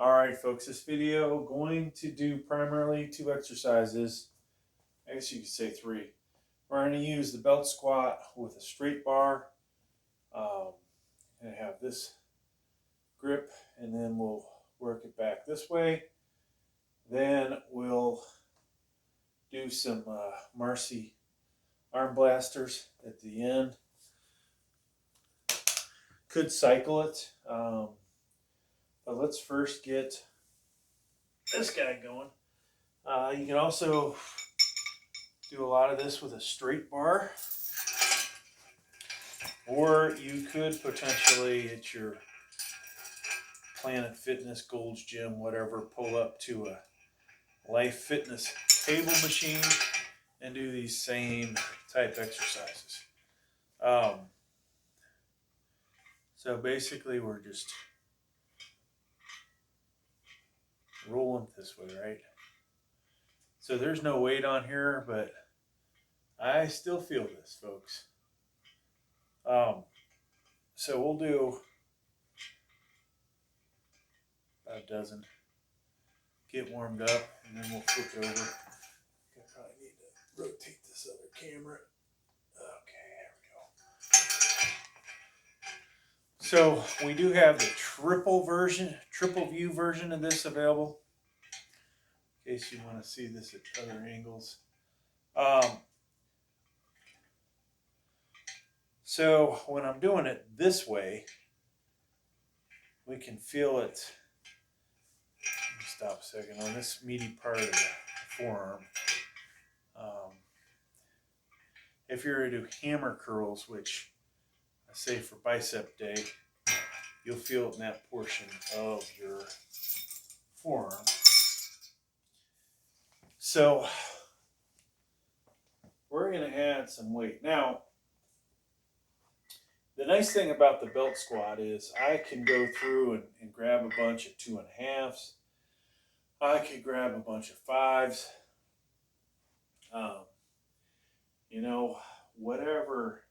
Alright folks, this video going to do primarily 2 exercises. I guess you could say 3. We're going to use the belt squat with a straight bar. And have this grip, and then we'll work it back this way. Then we'll do some Marcy arm blasters at the end. Could cycle it. But let's first get this guy going. You can also do a lot of this with a straight bar, or you could potentially at your Planet Fitness, Gold's Gym, whatever, pull up to a Life Fitness table machine and do these same type exercises. So basically we're just rolling this way, right? So there's no weight on here, but I still feel this, folks. So we'll do about a dozen. Get warmed up, and then we'll flip it over. I probably need to rotate this other camera. Okay, there we go. So we do have the triple view version of this available, in case you want to see this at other angles. So when I'm doing it this way, we can feel it. Let me stop a second on this meaty part of the forearm. If you're to do hammer curls, which I say for bicep day, you'll feel it in that portion of your forearm. So we're going to add some weight. Now, the nice thing about the belt squat is I can go through and grab a bunch of 2.5s. I could grab a bunch of 5s. You know, whatever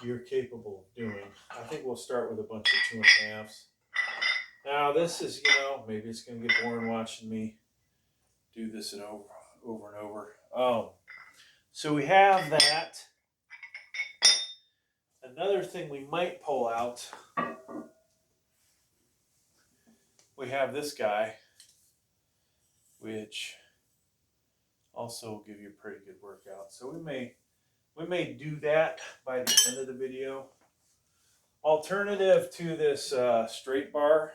you're capable of doing. I think we'll start with a bunch of 2.5s. Now this is, you know, maybe it's going to get boring watching me do this and over and over. So we have that. Another thing we might pull out, we have this guy, which also will give you a pretty good workout. So we may do that by the end of the video. Alternative to this straight bar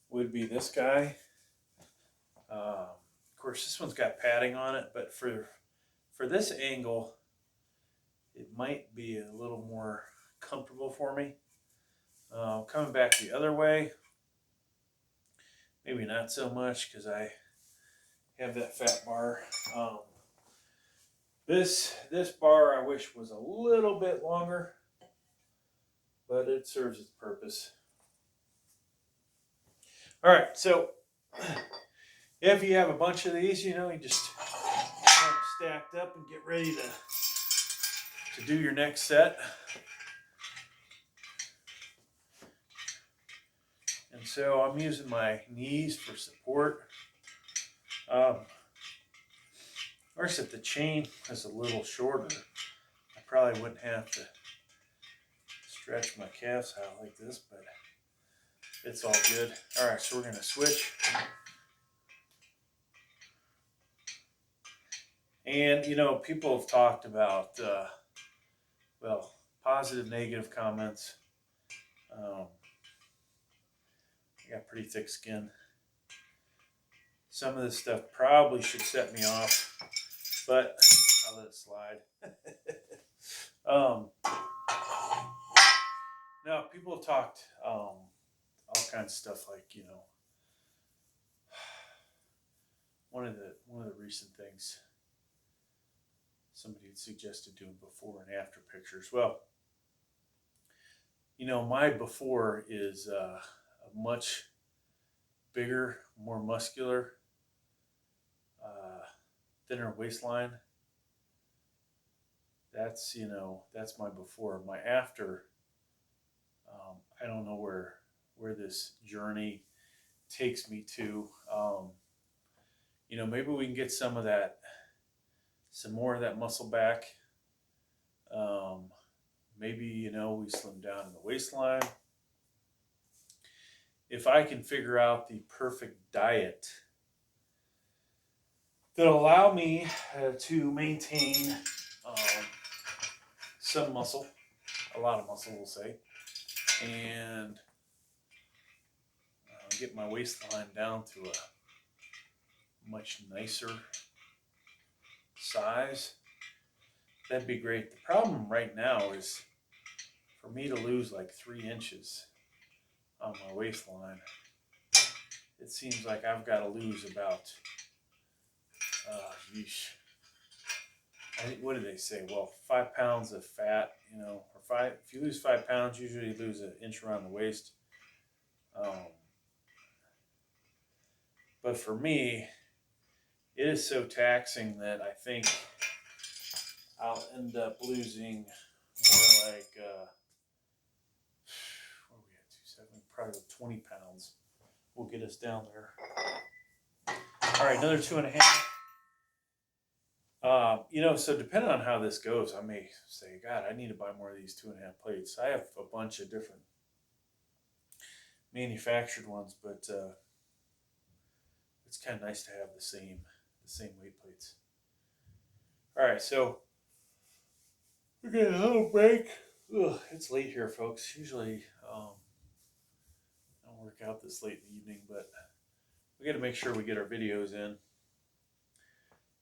would be this guy. Of course, this one's got padding on it, but for this angle, it might be a little more comfortable for me. Coming back the other way, maybe not so much because I have that fat bar. This bar I wish was a little bit longer, but it serves its purpose. All right, so if you have a bunch of these, you know, you just have them stacked up and get ready to do your next set. And so I'm using my knees for support. Of course, if the chain is a little shorter, I probably wouldn't have to stretch my calves out like this, but it's all good. All right, so we're going to switch. And, you know, people have talked about, well, positive, negative comments. I got pretty thick skin. Some of this stuff probably should set me off, but I'll let it slide. Now, people have talked all kinds of stuff like, you know, one of the recent things somebody had suggested doing before and after pictures. Well, you know, my before is a much bigger, more muscular, thinner waistline. That's, you know, that's my before. My after, I don't know where this journey takes me to. You know, maybe we can get some more of that muscle back. Maybe, you know, we slim down in the waistline. If I can figure out the perfect diet that'll allow me to maintain some muscle, a lot of muscle, we'll say, and get my waistline down to a much nicer size, that'd be great. The problem right now is for me to lose like 3 inches on my waistline. It seems like I've got to lose about, I think, what do they say? Well, 5 pounds of fat, you know, or if you lose 5 pounds, usually you lose an inch around the waist. But for me, it is so taxing that I think I'll end up losing more like, what are we at, 270, probably 20 pounds will get us down there. All right, another 2.5. You know, so depending on how this goes, I may say, God, I need to buy more of these 2.5 plates. I have a bunch of different manufactured ones, but it's kind of nice to have the same weight plates. All right, so we're getting a little break. Ugh, it's late here, folks. Usually I don't work out this late in the evening, but we got to make sure we get our videos in.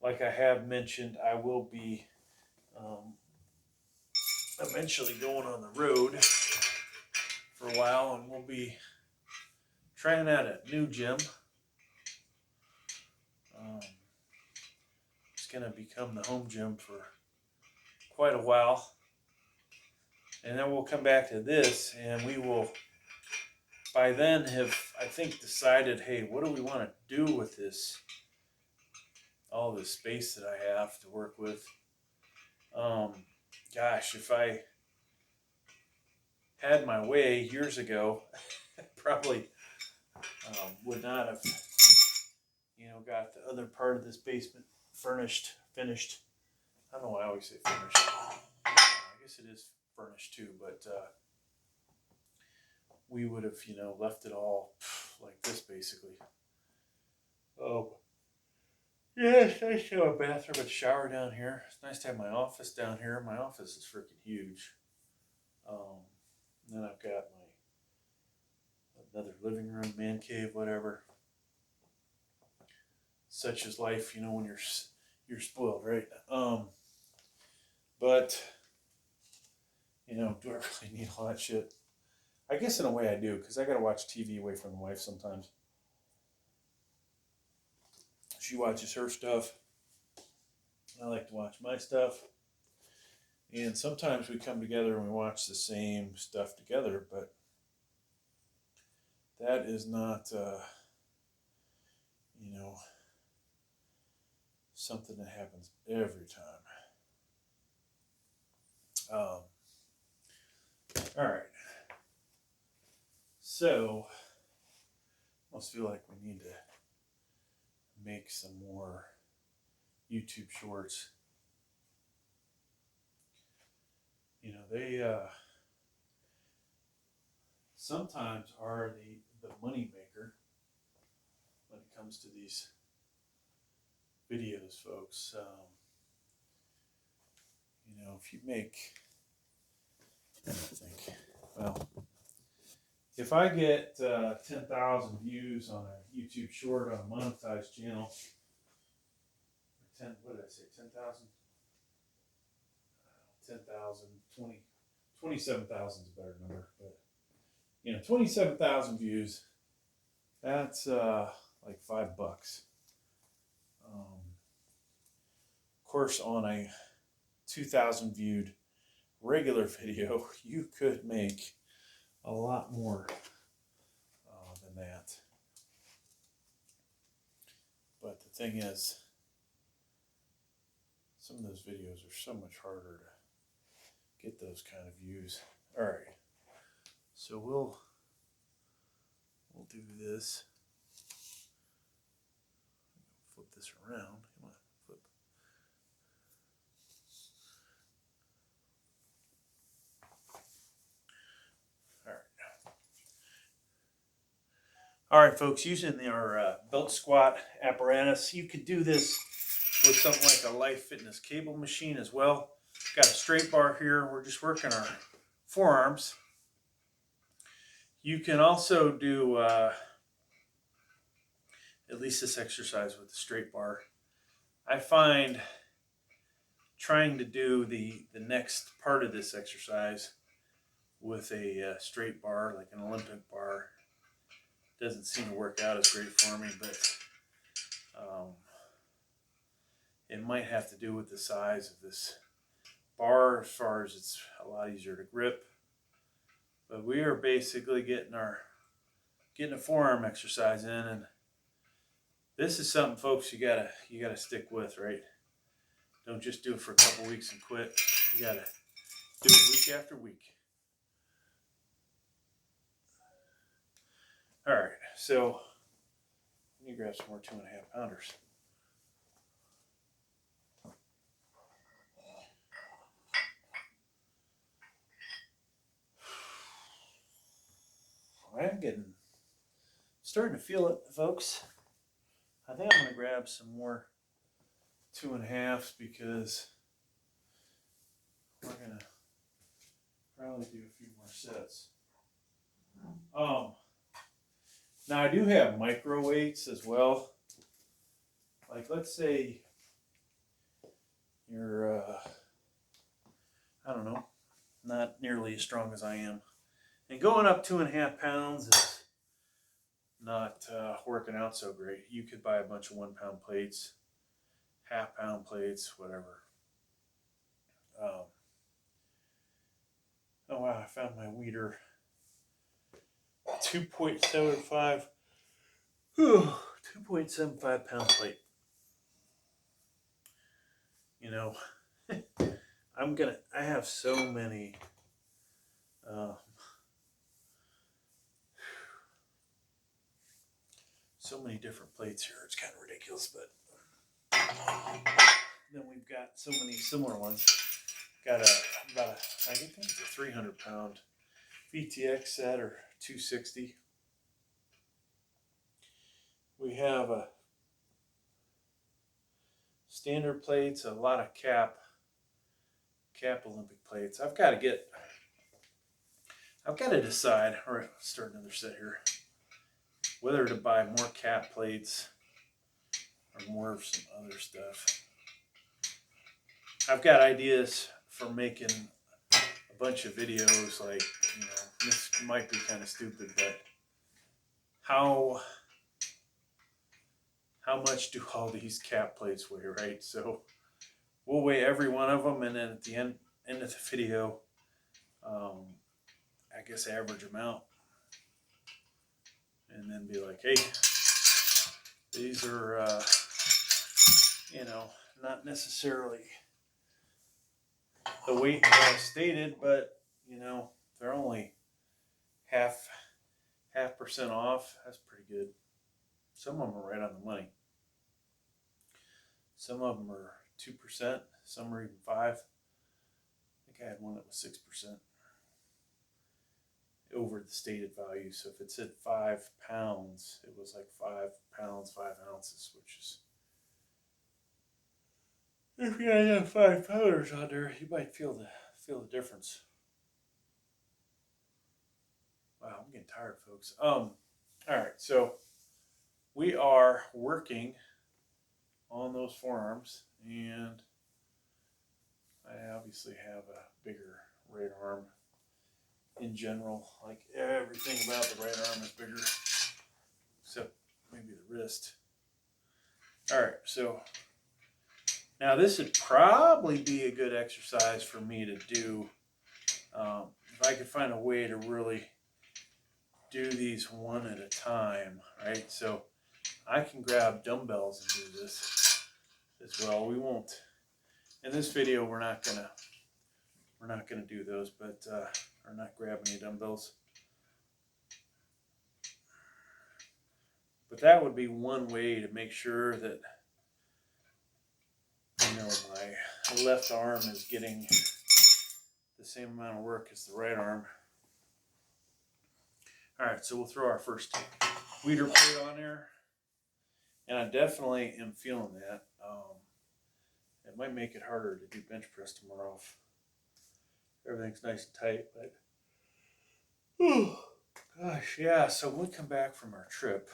Like I have mentioned, I will be eventually going on the road for a while, and we'll be trying out a new gym. It's going to become the home gym for quite a while. And then we'll come back to this, and we will, by then, have, I think, decided, hey, what do we want to do with this, all this space that I have to work with. Gosh, if I had my way years ago, I probably would not have, you know, got the other part of this basement finished. I don't know why I always say finished. I guess it is furnished too, but we would have, you know, left it all like this basically. Oh, yeah, it's nice to have a bathroom and shower down here. It's nice to have my office down here. My office is freaking huge. Then I've got another living room, man cave, whatever. Such is life, you know, when you're spoiled, right? But you know, do I really need all that shit? I guess in a way I do, because I gotta watch TV away from the wife sometimes. She watches her stuff. I like to watch my stuff. And sometimes we come together and we watch the same stuff together, but that is not, you know, something that happens every time. All right. So, I almost feel like we need to make some more YouTube shorts. You know, they sometimes are the money maker when it comes to these videos, folks. You know, if you make, I think, well, if I get 10,000 views on a YouTube short on a monetized channel, 10, what did I say, 10,000? 10,000, 20, 27,000 is a better number, but you know, 27,000 views, that's like $5. Of course, on a 2,000 viewed regular video, you could make a lot more than that. But the thing is, some of those videos are so much harder to get those kind of views. All right, so we'll we'll do this. Flip this around. Come on, flip. All right, folks, using our belt squat apparatus, you could do this with something like a Life Fitness cable machine as well. Got a straight bar here. We're just working our forearms. You can also do at least this exercise with the straight bar. I find trying to do the next part of this exercise with a straight bar, like an Olympic bar, doesn't seem to work out as great for me, but it might have to do with the size of this bar as far as it's a lot easier to grip. But we are basically getting a forearm exercise in, and this is something, folks, you gotta stick with, right? Don't just do it for a couple weeks and quit. You gotta do it week after week. All right, so let me grab some more 2.5 pounders. I'm starting to feel it, folks. I think I'm gonna grab some more 2.5s because we're gonna probably do a few more sets. Now I do have micro weights as well. Like, let's say you're, I don't know, not nearly as strong as I am. And going up 2.5 pounds is not working out so great. You could buy a bunch of 1 pound plates, half-pound plates, whatever. Oh wow, I found my Weider 2.75 2.75 pound plate. You know, I have so many different plates here. It's kind of ridiculous, but then we've got so many similar ones. Got I think it's a 300 pound VTX set or 260. We have a standard plates, a lot of cap Olympic plates. I've got to decide. All right, let's start another set here. Whether to buy more cap plates or more of some other stuff. I've got ideas for making a bunch of videos, like, you know, this might be kind of stupid, but how much do all these cap plates weigh, right? So we'll weigh every one of them, and then at the end of the video, I guess average them out, and then be like, hey, these are, you know, not necessarily the weight that I stated, but, you know, they're only half percent off. That's pretty good. Some of them are right on the money. Some of them are 2%. Some are even 5%. I think I had one that was 6% over the stated value. So if it said 5 pounds, it was like 5 pounds, 5 ounces, which is, if you have 5 pounders on there, you might feel the difference. Wow, I'm getting tired, folks. All right, so we are working on those forearms, and I obviously have a bigger right arm in general. Like, everything about the right arm is bigger, except maybe the wrist. All right, so now this would probably be a good exercise for me to do if I could find a way to really do these one at a time, right? So I can grab dumbbells and do this as well. We won't, in this video, we're not gonna do those, but or not grab any dumbbells. But that would be one way to make sure that, you know, my left arm is getting the same amount of work as the right arm. All right, so we'll throw our first weeder plate on there. And I definitely am feeling that. It might make it harder to do bench press tomorrow if everything's nice and tight, but oh gosh, yeah. So when we come back from our trip,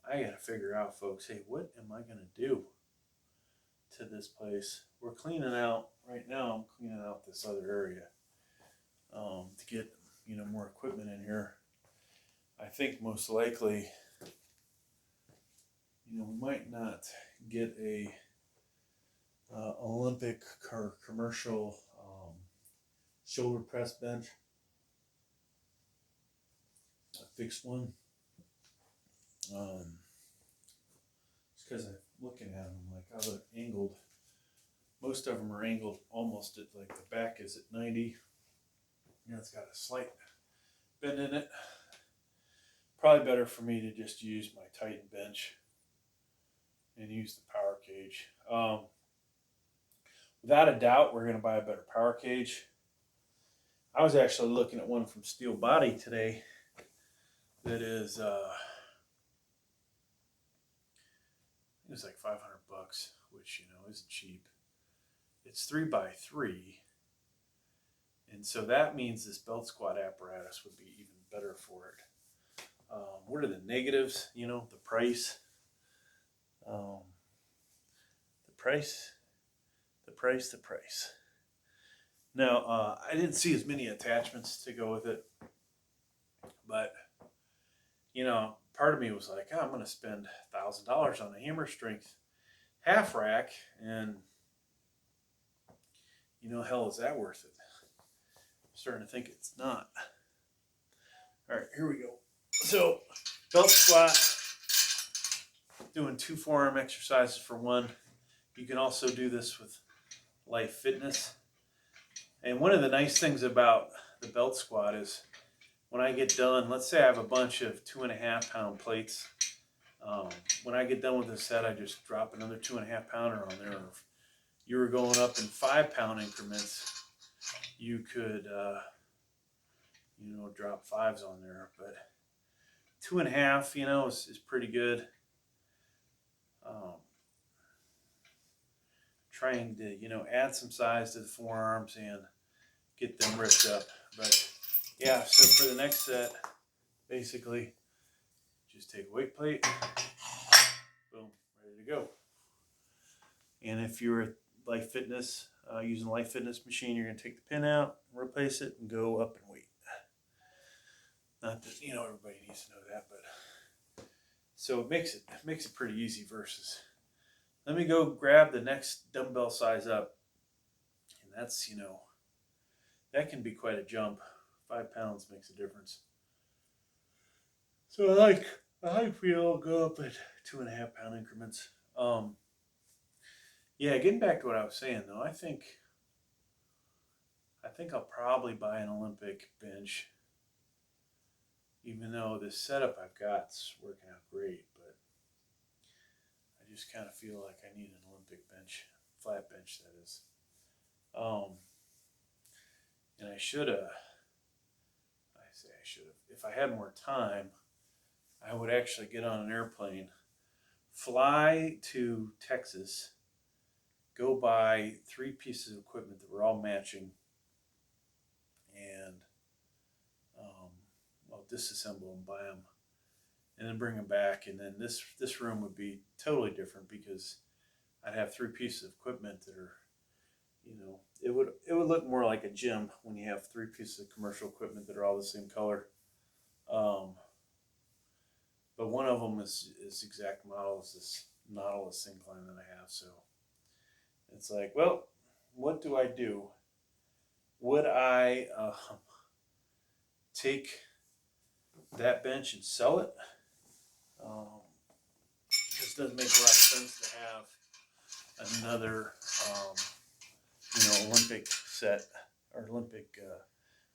I gotta figure out, folks, hey, what am I gonna do to this place? We're cleaning out right now. I'm cleaning out this other area to get, you know, more equipment in here. I think most likely, you know, we might not get a Olympic or commercial shoulder press bench, a fixed one. Just because I'm looking at them, like, how they're angled. Most of them are angled almost at, like, the back is at 90. You know, it's got a slight bend in it. Probably better for me to just use my Titan bench and use the power cage. Without a doubt, we're going to buy a better power cage. I was actually looking at one from Steel Body today that is, it was like $500, which, you know, isn't cheap. It's 3x3, and so that means this belt squat apparatus would be even better for it. What are the negatives? You know, the price. The price. Now, I didn't see as many attachments to go with it, but, you know, part of me was like, oh, I'm going to spend $1,000 on a hammer strength half rack, and, you know, hell, is that worth it? I'm starting to think it's not. All right, here we go. So, belt squat, doing 2 forearm exercises for 1. You can also do this with Life Fitness. And one of the nice things about the belt squat is when I get done, let's say I have a bunch of 2.5 pound plates. When I get done with this set, I just drop another 2.5 pounder on there. Or if you were going up in 5 pound increments, you could, you know, drop 5s on there. But 2.5, you know, is pretty good. Trying to, you know, add some size to the forearms and get them ripped up. But yeah, so for the next set, basically, just take a weight plate, boom, ready to go. And if you're at Life Fitness, using the Life Fitness machine, you're going to take the pin out, replace it, and go up and weight. Not that, you know, everybody needs to know that, but so it makes it pretty easy versus. Let me go grab the next dumbbell size up, and that's, you know, that can be quite a jump. 5 pounds makes a difference. So I like for you all go up at 2.5 pound increments. Yeah, getting back to what I was saying though, I think I'll probably buy an Olympic bench, even though this setup I've got's working out great, but I just kind of feel like I need an Olympic bench, flat bench that is. And I should have, if I had more time, I would actually get on an airplane, fly to Texas, go buy 3 pieces of equipment that were all matching, and I'll disassemble them, buy them, and then bring them back. And then this room would be totally different because I'd have 3 pieces of equipment that are, you know, it would look more like a gym when you have 3 pieces of commercial equipment that are all the same color. But one of them is exact model as this Nautilus incline that I have. So it's like, well, what do I do? Would I take that bench and sell it? It doesn't make a lot of sense to have another, you know, Olympic set or Olympic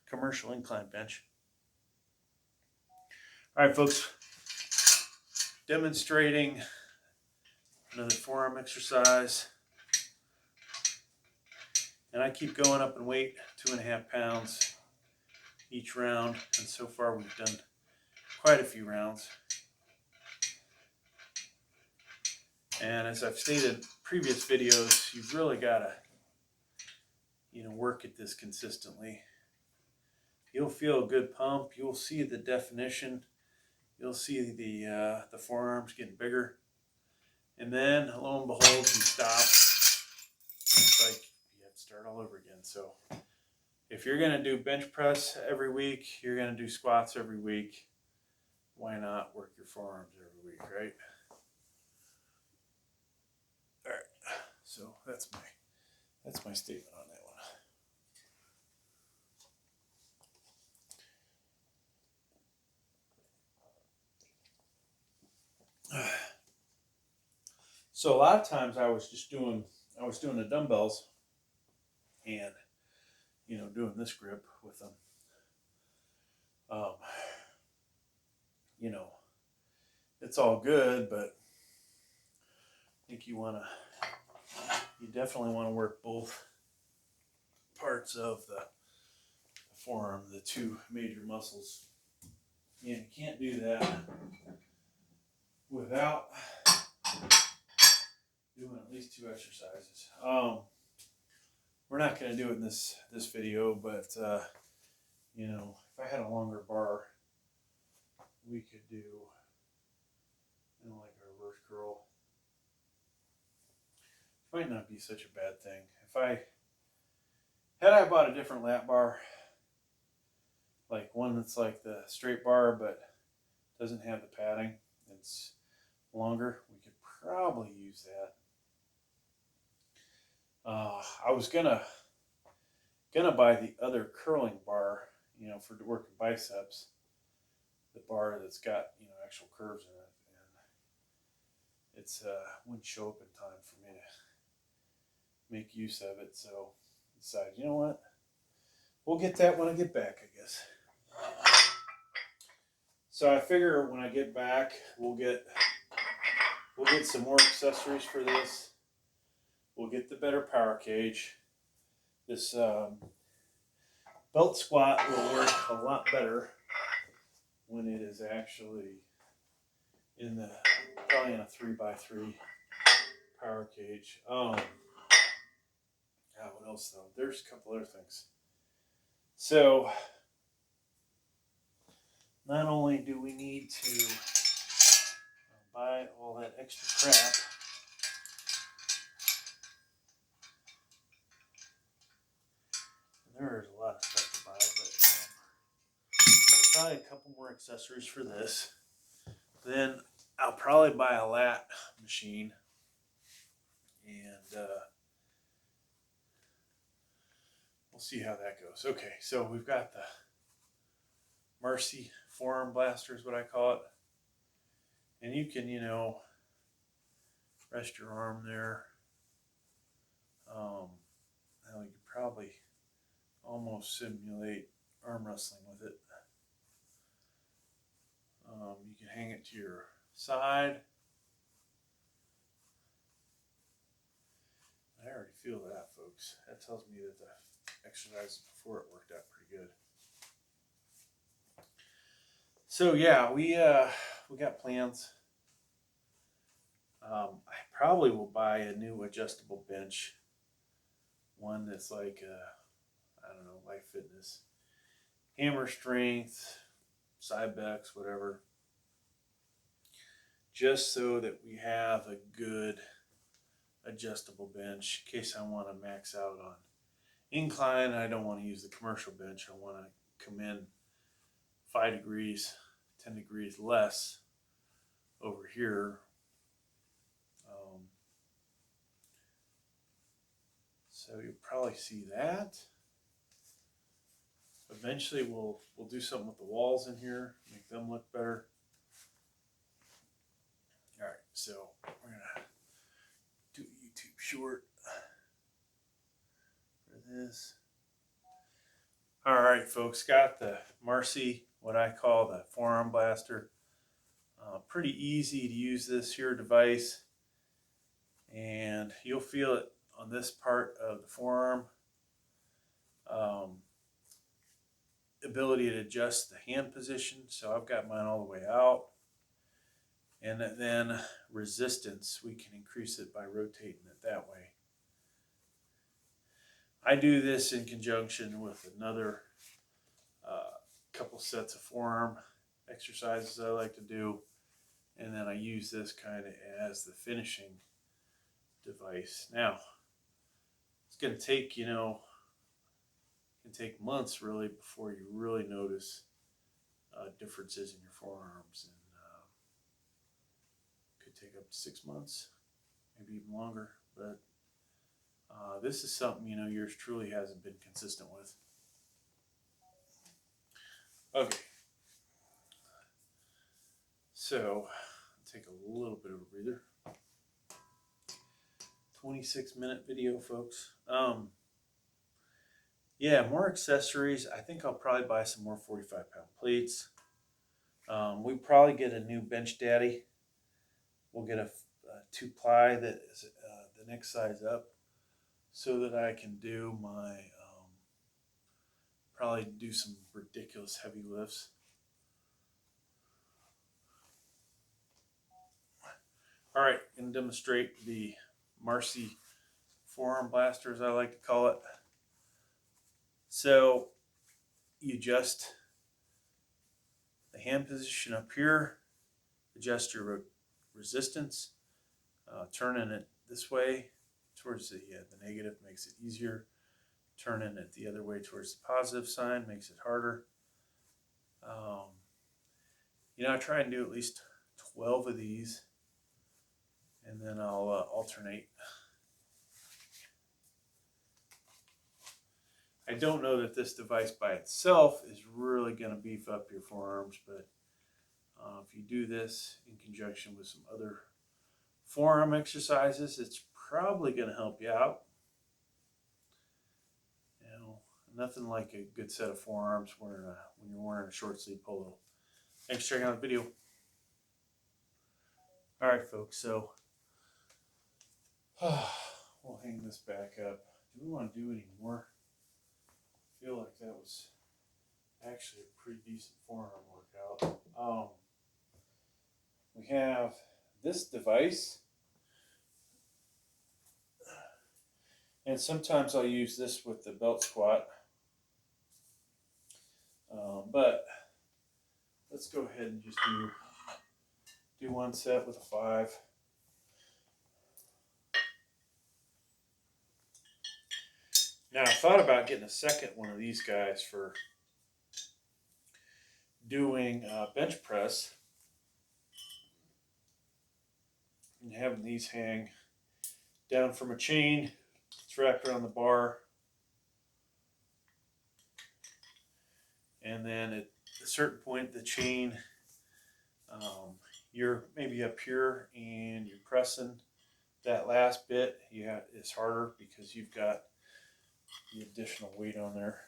commercial incline bench. All right, folks, demonstrating another forearm exercise. And I keep going up in weight, 2.5 pounds each round. And so far we've done quite a few rounds. And as I've stated in previous videos, you've really got to, work at this consistently. You'll feel a good pump. You'll see the definition. You'll see the forearms getting bigger. And then, lo and behold, you stop. It's like you have to start all over again. So if you're going to do bench press every week, you're going to do squats every week, why not work your forearms every week, right? All right. So that's my statement on that one. So a lot of times I was doing the dumbbells and doing this grip with them. It's all good, but I think you definitely want to work both parts of the forearm, the two major muscles. And you can't do that without doing at least 2 exercises. We're not going to do it in this video, but if I had a longer bar, we could do like a reverse curl. Might not be such a bad thing. If I bought a different lap bar, like one that's like the straight bar but doesn't have the padding, it's longer, we could probably use that. I was gonna buy the other curling bar, for working biceps, the bar that's got actual curves in it, and it's wouldn't show up in time for me to make use of it. So I decided, you know what, we'll get that when I get back, I guess. So I figure when I get back, we'll get some more accessories for this. We'll get the better power cage. This belt squat will work a lot better when it is actually probably in a 3x3 power cage. What else though? There's a couple other things. So not only do we need to buy all that extra crap, there is a lot of stuff to buy, but probably a couple more accessories for this. Then I'll probably buy a lat machine, and we'll see how that goes. Okay, so we've got the Mercy forearm blaster is what I call it, and you can rest your arm there. Now you could probably almost simulate arm wrestling with it. You can hang it to your side. I already feel that, folks. That tells me that the exercises before it worked out pretty good. So yeah, we got plans. I probably will buy a new adjustable bench, one that's like I don't know, Life Fitness, hammer strength, Cybex, whatever, just so that we have a good adjustable bench in case I want to max out on incline. I don't want to use the commercial bench. I want to come in 5 degrees, 10 degrees less over here. So you'll probably see that. Eventually we'll do something with the walls in here, make them look better. All right, so we're gonna do a YouTube short for this. All right, folks, got the Marcy what I call the forearm blaster. Pretty easy to use this here device, and you'll feel it on this part of the forearm. Ability to adjust the hand position, so I've got mine all the way out. And then resistance, we can increase it by rotating it that way. I do this in conjunction with another couple sets of forearm exercises I like to do, and then I use this kind of as the finishing device. Now, it's going to take, it can take months really before you really notice differences in your forearms, and could take up to 6 months, maybe even longer. But this is something yours truly hasn't been consistent with. Okay, so take a little bit of a breather. 26-minute video, folks. Yeah, more accessories. I think I'll probably buy some more 45-pound plates. We probably get a new bench daddy. We'll get a 2-ply that is the next size up, so that I can do my probably do some ridiculous heavy lifts. All right, going to demonstrate the Marcy forearm blaster, as I like to call it. So you adjust the hand position up here, adjust your resistance, turning it this way towards the negative makes it easier. Turning it the other way towards the positive sign makes it harder. I try and do at least 12 of these, and then I'll alternate. I don't know that this device by itself is really going to beef up your forearms, but if you do this in conjunction with some other forearm exercises, it's probably going to help you out. Nothing like a good set of forearms when you're wearing a short sleeve polo. Thanks for checking out the video. All right, folks, so we'll hang this back up. Do we want to do any more? I feel like that was actually a pretty decent forearm workout. We have this device, and sometimes I'll use this with the belt squat. But let's go ahead and just do one set with a 5. Now, I thought about getting a second one of these guys for doing bench press, and having these hang down from a chain. It's wrapped around the bar. And then at a certain point, the chain, you're maybe up here and you're pressing that last bit. It's harder because you've got the additional weight on there.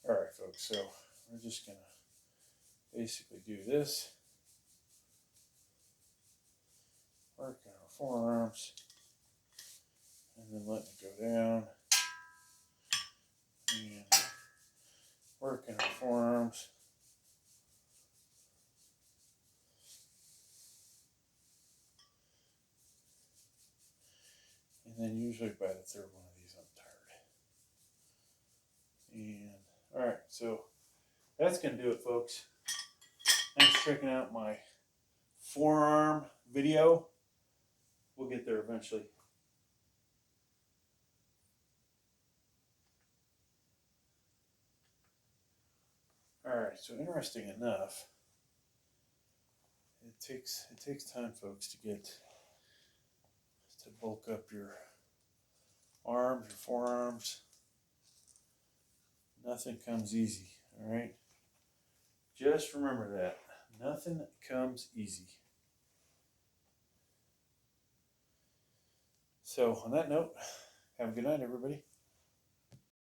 All right, folks, so we're just going to basically do this. Work on our forearms, and then letting it go down. And working our forearms. And then usually by the third one of these, I'm tired. And all right, so that's going to do it, folks. Thanks for checking out my forearm video. We'll get there eventually. All right, so interesting enough, it takes time, folks, to bulk up your arms, your forearms. Nothing comes easy, all right? Just remember that. Nothing comes easy. So on that note, have a good night, everybody.